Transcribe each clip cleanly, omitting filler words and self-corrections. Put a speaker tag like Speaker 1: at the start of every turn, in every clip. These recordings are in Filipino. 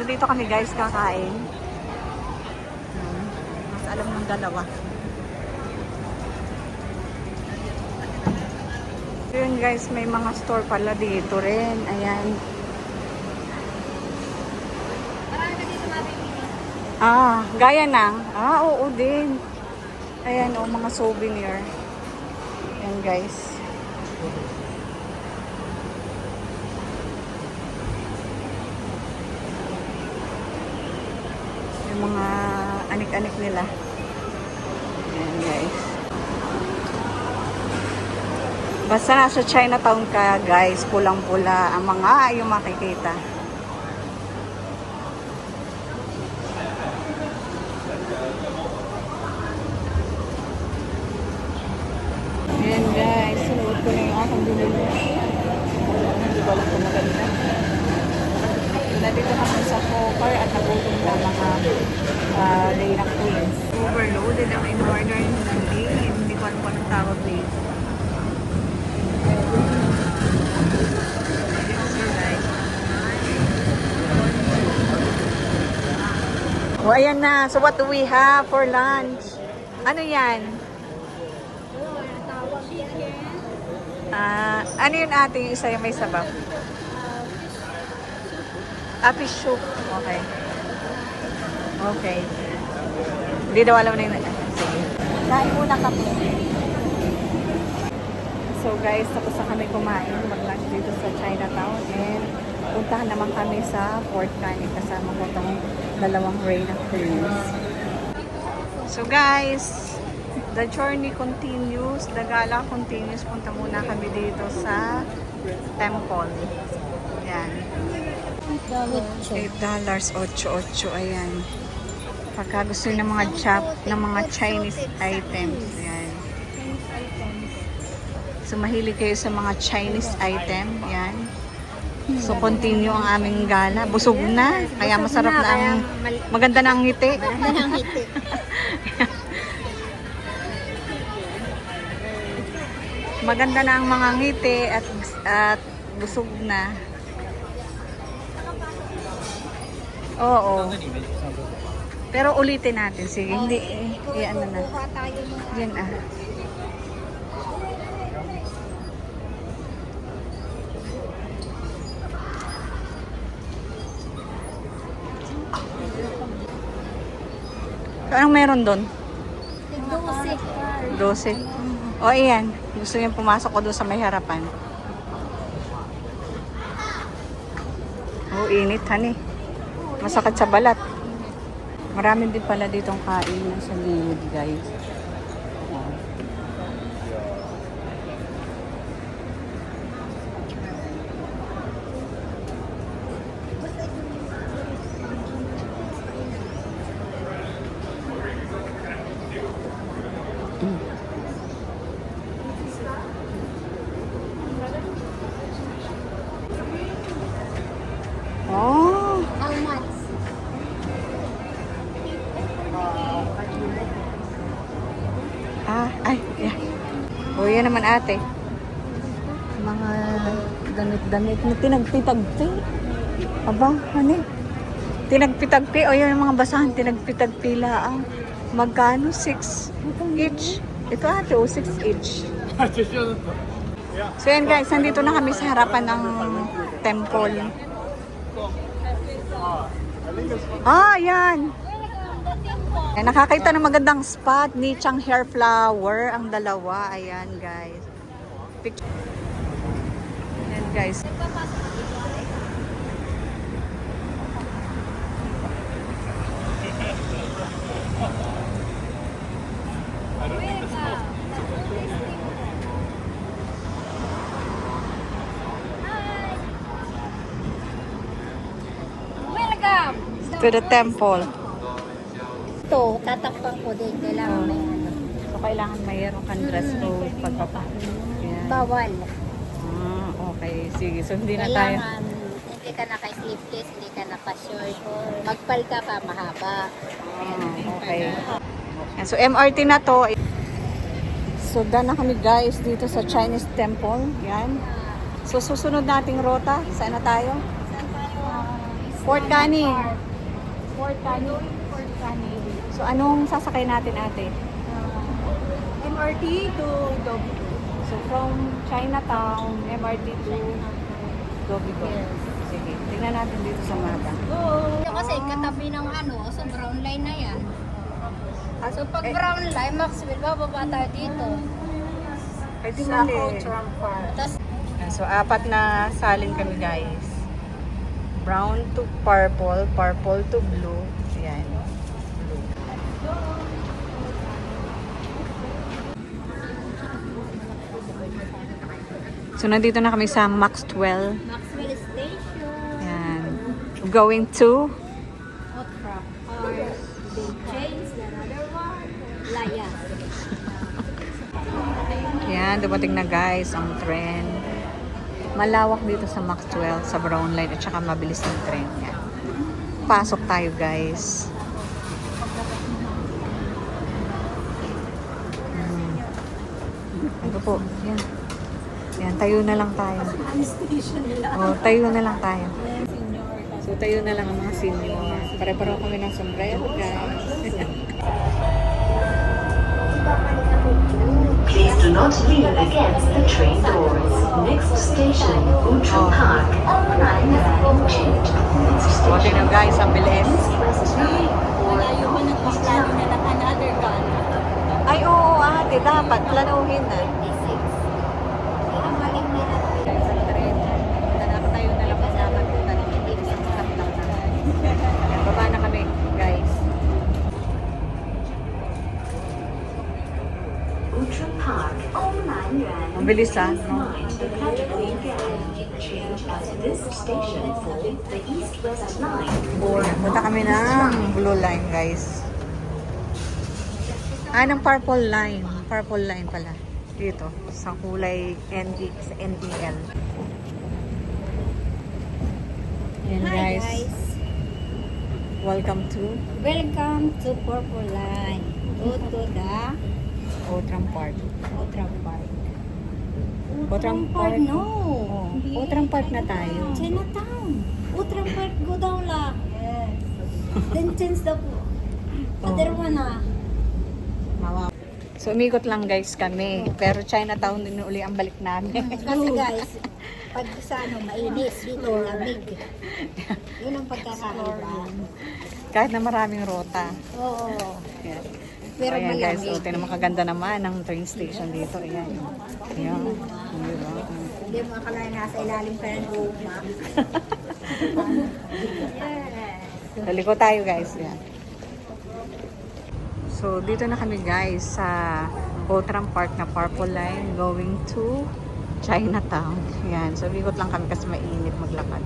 Speaker 1: So dito kami guys kakain. Mas alam ng dalawa. So yun guys, may mga store pala dito rin. Ayan. Gaya ng. Oo din. Ayan, mga souvenir. Ayan guys. Yung mga anik-anik nila. Ayan guys. Basta nasa Chinatown ka guys, pulang-pula ang mga yung makikita. Ayan guys, sinuot ko na yung aking binili. Hindi ko alam kung maganda. Nandito naman sa Copper at nagutom na mga Reina Queens. Overloaded ang in-order hindi. Hindi ko alam kung anong tawag dito. Oh, ayan na. So what do we have for lunch? Ano yan? Ano yun ate? Yung isa yung may sabaw? Fish soup. Okay. Okay. Hindi daw alam na yun. Sige. Kain muna kami. So guys, tapos na kami kumain. Mag-lunch dito sa Chinatown. And puntahan naman kami sa Fort Canning. Kasama ko itong dalawang Reina Queens. So guys, the journey continues. The gala continues. Punta muna kami dito sa temple. Yan. $8, 8.8. Ayan. Pagka gusto ng mga ng mga Chinese items. Ayan. So mahilig kayo sa mga Chinese item. Ayan. So continue ang aming gala. Busog na. Kaya masarap na ang maganda na ang ngiti.
Speaker 2: Maganda na ang ngiti.
Speaker 1: Maganda na ang mga ngiti at busog na. Oo. Pero ulitin natin. Sige, hindi. Ano na. Yan Anong meron doon? 12. 12. O, iyan. Gusto niyo pumasok ko doon sa may harapan. Oh, init, honey. Masakit sa balat. Marami din pala ditong kain sa gilid, guys. Oh.
Speaker 2: How much?
Speaker 1: Yeah. O, yan naman ate. Mga damit-damit na tinagpitagpi. Aba, ano? Tinagpitagpi. O, yan yung mga basahan. Tinagpitagpi lang. Magkano? 6 each. Ito ate, 6 each. So, yan guys. Nandito na kami sa harapan ng temple. Yan. Nakakita ng magandang spot ni Chang Hair Flower ang dalawa. Ayan guys. Picture. Ayan guys.
Speaker 2: Welcome
Speaker 1: To the temple.
Speaker 2: Ito, tatakpan ko din. Kailangan may ano.
Speaker 1: So, kailangan mayroon kang dress code pagpapasok. Ayan.
Speaker 2: Bawal.
Speaker 1: Okay. Sige. So, hindi na tayo.
Speaker 2: Kailangan hindi ka naka-sleeveless, hindi ka naka-short. Magpalda ka mahaba.
Speaker 1: Okay. Ayan, so, MRT na to. So, done na kami guys dito sa Chinese temple. Yan. So, susunod nating rota. Saan na tayo?
Speaker 2: Saan tayo?
Speaker 1: Fort Canning.
Speaker 2: Fort Canning. Fort Canning.
Speaker 1: So, anong sasakay natin, ate?
Speaker 2: MRT to Dobby.
Speaker 1: So, from Chinatown, MRT to Dobigo.
Speaker 2: Yes.
Speaker 1: Sige, tingnan natin dito sa mapa.
Speaker 2: Kasi katabi ng sa brown line na yan. So pag brown line, Maxwell, bababa tayo dito.
Speaker 1: Ay, di
Speaker 2: Sa
Speaker 1: mali.
Speaker 2: Outram Park. Tapos,
Speaker 1: So, 4 na salin kami, guys. Brown to purple, purple to blue. Ayan. Blue. So, nandito na kami sa Max 12.
Speaker 2: Maxwell Station.
Speaker 1: Ayan. Going to
Speaker 2: Outram Park. They changed another one. Laya.
Speaker 1: Ayan, dumating na guys ang tren. Malawak dito sa Max 12, sa Brown Line, at saka mabilis ng tren. Yan. Pasok tayo guys. Ito po, yan. Yan, tayo na lang tayo. Oh, tayo na lang tayo. So, tayo na lang ang mga senior. Pare-pareho kami ng sombrero, guys.
Speaker 3: Please do not lean against the train doors. Next station, Outram Park. Change at the next
Speaker 1: O,
Speaker 3: station.
Speaker 1: tingnan guys, ang bilis.
Speaker 2: Malayo pa nagpaplano na ng another gun.
Speaker 1: Ay, oo, ate, dapat planuhin na.
Speaker 2: D6. Ang maling nila.
Speaker 1: Guys, ang tren. Tayo na lang ang dapat punta ng hindi sa stop lang na. Baba na kami, guys.
Speaker 3: Outram Park.
Speaker 1: Ang bilis ah, no?
Speaker 3: Mind the platform gap. Change at this station for the East-West Line.
Speaker 1: Punta kami ng blue line, guys. Ah, ng purple line. Purple line pala. Dito, sa kulay sa NDL. Yan, guys. Welcome to
Speaker 2: Welcome to Purple Line. Go to the
Speaker 1: Outram Park.
Speaker 2: Outram Park.
Speaker 1: Outram Park?
Speaker 2: No.
Speaker 1: Oh, Outram Park na tayo.
Speaker 2: Chinatown. Outram Park, go down la. Yes. Then change the other one
Speaker 1: So, umikot lang guys kami. Pero Chinatown din uli ang balik namin.
Speaker 2: Kasi guys, pag sa mainis, dito lamig. Yun ang pagkakaiba.
Speaker 1: Kahit na maraming rota.
Speaker 2: Oo.
Speaker 1: Yan.
Speaker 2: Pero
Speaker 1: Ayan guys,
Speaker 2: malamig.
Speaker 1: tingnan mo kaganda naman ang train station dito. Ayan. Ayan. Diba?
Speaker 2: Hindi mo akalain nasa ilalim ka ng guma. Yes.
Speaker 1: Taliko tayo guys. Yan. So, dito na kami guys sa Outram Park na Purple Line going to Chinatown. Yan. So, ikot lang kami kasi mainit maglakad.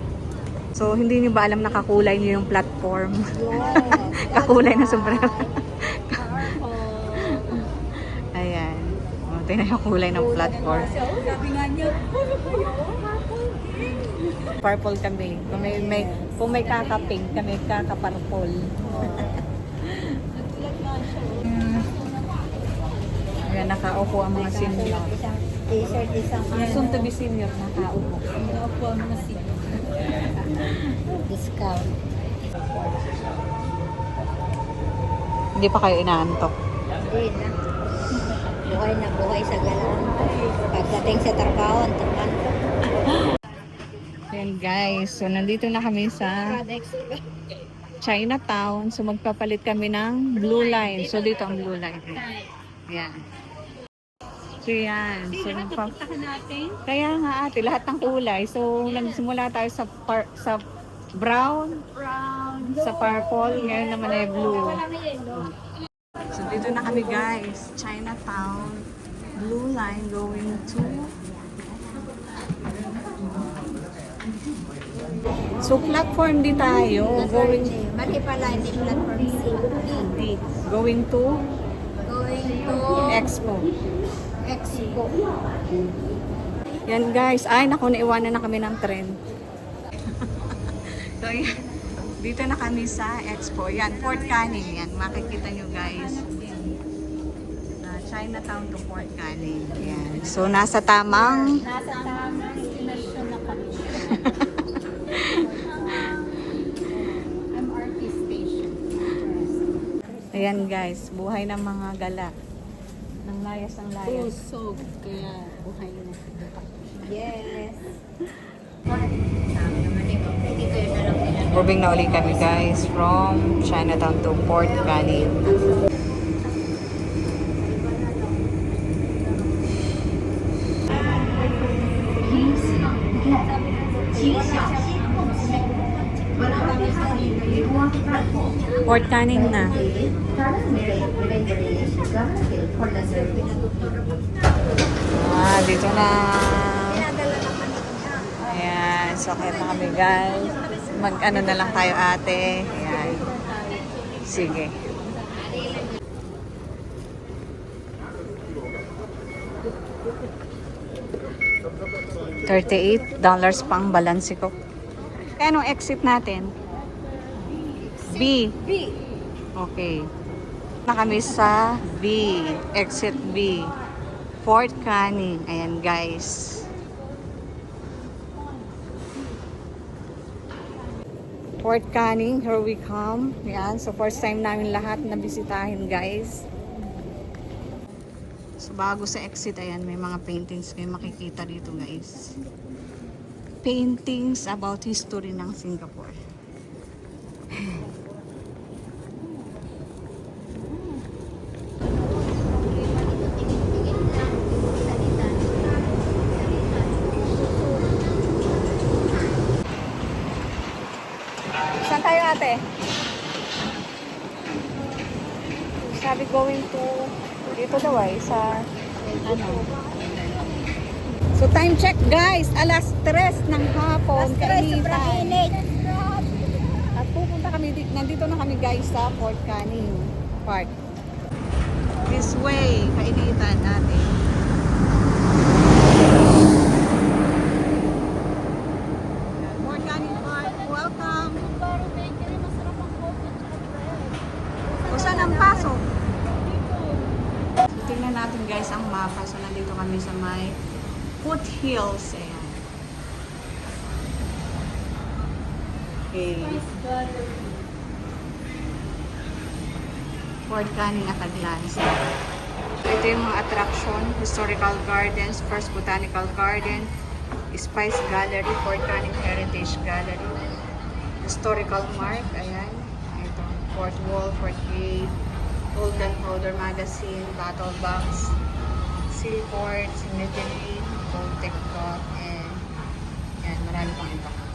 Speaker 1: So, hindi niyo ba alam na kakulay niyo yung platform?
Speaker 2: Yes.
Speaker 1: Kakulay na sombrero.
Speaker 2: Powerful.
Speaker 1: Ayan. O, tingnan yung kulay ng platform.
Speaker 2: Sabi nga niyo,
Speaker 1: Purple kami. Kung may kakapink, kami kakaparpol. Ayan, nakaupo ang mga senior.
Speaker 2: isang t-shirt, isang
Speaker 1: Soon to be senior, nakaupo.
Speaker 2: Opo, mga discount.
Speaker 1: Hindi pa kayo inaantok.
Speaker 2: Hindi na. Buhay sa galaan. Pagdating sa trabaho, antakan.
Speaker 1: Ayan guys, so nandito na kami sa Chinatown. So magpapalit kami ng blue line. So dito ang blue line. Ayan. So yan. So, kaya nga ate, lahat ng kulay. So nagsimula tayo sa brown, sa purple, ngayon naman ay blue. So dito na kami guys, Chinatown, blue line going to So platform din tayo, going
Speaker 2: Mali pala, hindi platform C.
Speaker 1: going to
Speaker 2: Going to
Speaker 1: Expo.
Speaker 2: Expo.
Speaker 1: Yan guys, ay naku, naiwanan na kami ng tren. So yan, dito na kami sa Expo. Yan, Fort Canning. Yan, makikita nyo guys. Chinatown to Fort Canning. Yan. So nasa tamang
Speaker 2: Nasa tamang destination na kami.
Speaker 1: Ayan guys, buhay ng mga gala. Ng layas ng layas.
Speaker 2: Usog. Kaya buhay na.
Speaker 1: Yes.
Speaker 2: Sabi naman eh, pwede kayo na lang nila.
Speaker 1: Moving na ulit kami guys from Chinatown to Port Canin. Port Canin na. Dito na. Ayan, so kaya na kami guys. Mag-ano na lang tayo ate. Ayan. Sige. $38 pang balanse ko. Kaya anong exit natin? B. Okay. Na kami sa B. Exit B. Port Canin. Ayan guys. Port Canin, here we come. Ayan. So first time namin lahat na bisitahin guys. So bago sa exit, ayan, may mga paintings kayo makikita dito guys. Paintings about history ng Singapore. Saan tayo ate? Sabi going to dito daw ay sa ano. So time check guys, alas 3 ng hapon. Kainitan. At pupunta kami, nandito na kami guys sa Port Canin Park. This way, kainitan natin. Port Canin Park, welcome. O saan ang pasok? So, tingnan natin guys ang mapa. So nandito kami sa may foothills. Ayan. Okay. Port Canin at Aglans. Ito yung mga attraction. Historical Gardens, First Botanical Garden, Spice Gallery, Port Canin Heritage Gallery, Historical Mark, ayan. Ito, Port Wall, Port Gate, Golden Powder Magazine, Battle Box, Seaport, Cemetery, Gold Tech Dot, and yan, marami pang iba.